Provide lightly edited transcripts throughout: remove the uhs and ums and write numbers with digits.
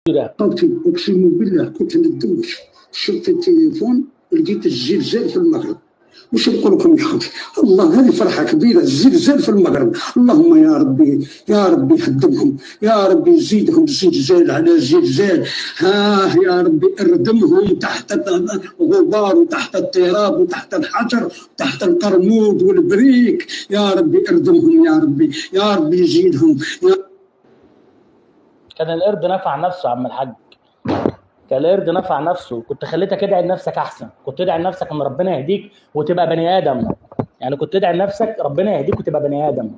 اقسم بالله كنت ندوش، شفت التليفون لقيت الزلزال في المغرب. واش نقول لكم يا خوتي، الله هذه فرحه كبيره، الزلزال في المغرب. اللهم يا ربي يا ربي هدمهم، يا ربي زيدهم زلزال على زلزال. يا ربي اردمهم تحت الغبار وتحت التراب وتحت الحجر وتحت القرمود والبريك. يا ربي اردمهم، يا ربي يا ربي زيدهم. كان القرد نفع نفسه يا عم الحاج، كان القرد نفع نفسه. كنت خليتك ادعي لنفسك احسن، كنت ادعي لنفسك ان ربنا يهديك وتبقى بني ادم. يعني كنت ادعي لنفسك ربنا يهديك وتبقى بني ادم.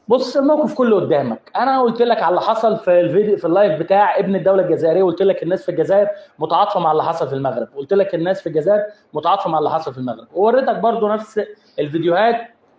بص الموقف كله قدامك، انا قلت لك على اللي حصل في الفيديو في اللايف بتاع ابن الدوله الجزائريه، قلت لك الناس في الجزائر متعاطفه مع اللي حصل في المغرب، قلت لك الناس في الجزائر متعاطفه مع اللي حصل في المغرب، ووريتك برضو نفس الفيديوهات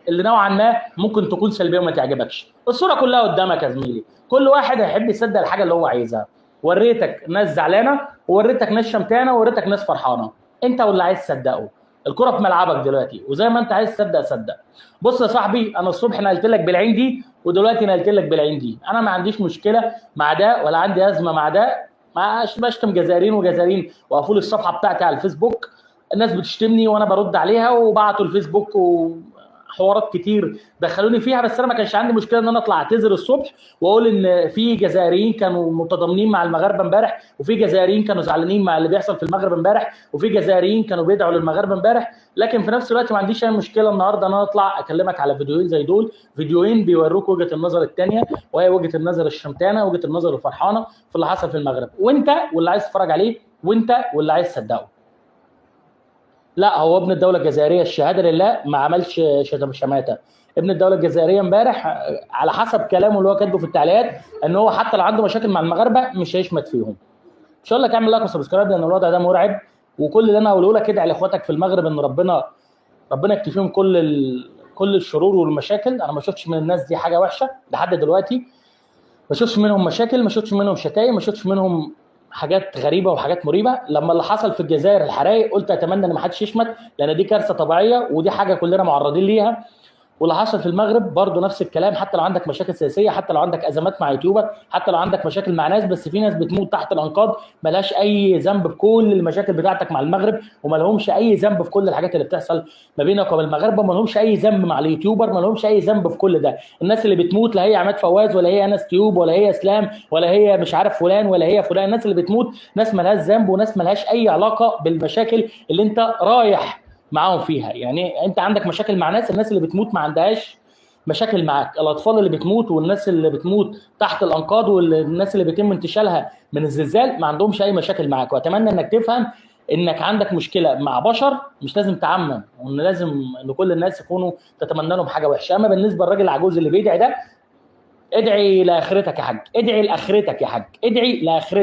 اللي نوعا ما ممكن تكون سلبيه وما تعجبكش. الصوره كلها قدامك يا زميلي، كل واحد هيحب يصدق الحاجه اللي هو عايزها. وريتك ناس زعلانه ووريتك ناس شمتانه ووريتك ناس فرحانه، انت واللي عايز تصدقه. الكره في ملعبك دلوقتي، وزي ما انت عايز تصدق صدق. بص يا صاحبي، انا الصبح نقلت لك بالعين دي ودلوقتي نقلت لك بالعين دي، انا ما عنديش مشكله مع ده ولا عندي ازمه مع ده. ما بشتم جزائريين وجزائريين واقفل الصفحه بتاعتي على الفيسبوك، الناس بتشتمني وانا برد عليها وبعتوا الفيسبوك وحوارات كتير دخلوني فيها، بس انا ما كانش عندي مشكله ان انا اطلع اعتذر الصبح واقول ان في جزائريين كانوا متضامنين مع المغاربه امبارح، وفي جزائريين كانوا زعلانين مع اللي بيحصل في المغرب امبارح، وفي جزائريين كانوا بيدعوا للمغاربه امبارح. لكن في نفس الوقت ما عنديش اي مشكله النهارده ان انا اطلع اكلمك على فيديوهين زي دول، فيديوهين بيوروك وجهه النظر الثانيه، وهي وجهه النظر الشمتانه، وجهه النظر الفرحانه في اللي حصل في المغرب، وانت واللي عايز تتفرج عليه وانت واللي عايز تصدقه. لا، هو ابن الدوله الجزائريه الشهاده لله ما عملش شماته. ابن الدوله الجزائريه امبارح على حسب كلامه اللي هو كاتبه في التعليقات ان هو حتى لو عنده مشاكل مع المغاربه مش هيشمت فيهم. مش هقول لك اعمل لايك وسبسكرايب لان الوضع ده مرعب، وكل اللي انا هقوله لك ادعي لاخواتك في المغرب ان ربنا يكفيهم كل الشرور والمشاكل. انا ما شفتش من الناس دي حاجه وحشه لحد دلوقتي، ما شفتش منهم مشاكل، ما شفتش منهم شتايم، ما شفتش منهم حاجات غريبه وحاجات مريبه. لما اللي حصل في الجزائر الحرايق قلت اتمنى ان ما حدش يشمت لان دي كارثه طبيعيه ودي حاجه كلنا معرضين ليها. واللي حصل في المغرب برضو نفس الكلام، حتى لو عندك مشاكل سياسيه، حتى لو عندك ازمات مع يوتيوبر، حتى لو عندك مشاكل مع ناس، بس في ناس بتموت تحت الانقاض ملهاش اي ذنب بكل المشاكل بتاعتك مع المغرب، وما لهمش اي ذنب في كل الحاجات اللي بتحصل ما بينك وبين المغاربه، وما لهمش اي ذنب مع اليوتيوبر، ما لهمش اي ذنب في كل ده. الناس اللي بتموت لا هي عماد فواز ولا هي انس تيوب ولا هي اسلام ولا هي مش عارف فلان ولا هي فلان، الناس اللي بتموت ناس ملهاش ذنب وناس ملهاش اي علاقه بالمشاكل اللي انت رايح معاهم فيها. يعني انت عندك مشاكل مع ناس، الناس اللي بتموت ما عندهاش مشاكل معاك. الاطفال اللي بتموت والناس اللي بتموت تحت الانقاض والناس اللي بيتم انتشالها من الزلزال ما عندهمش اي مشاكل معاك. واتمنى انك تفهم انك عندك مشكله مع بشر مش لازم تعمم، وان لازم ان كل الناس يكونوا تتمنى لهم حاجه وحشه. اما بالنسبه للراجل العجوز اللي بيدعي ده، ادعي لاخرتك يا حاج، ادعي لاخرتك يا حاج، ادعي لاخرتك.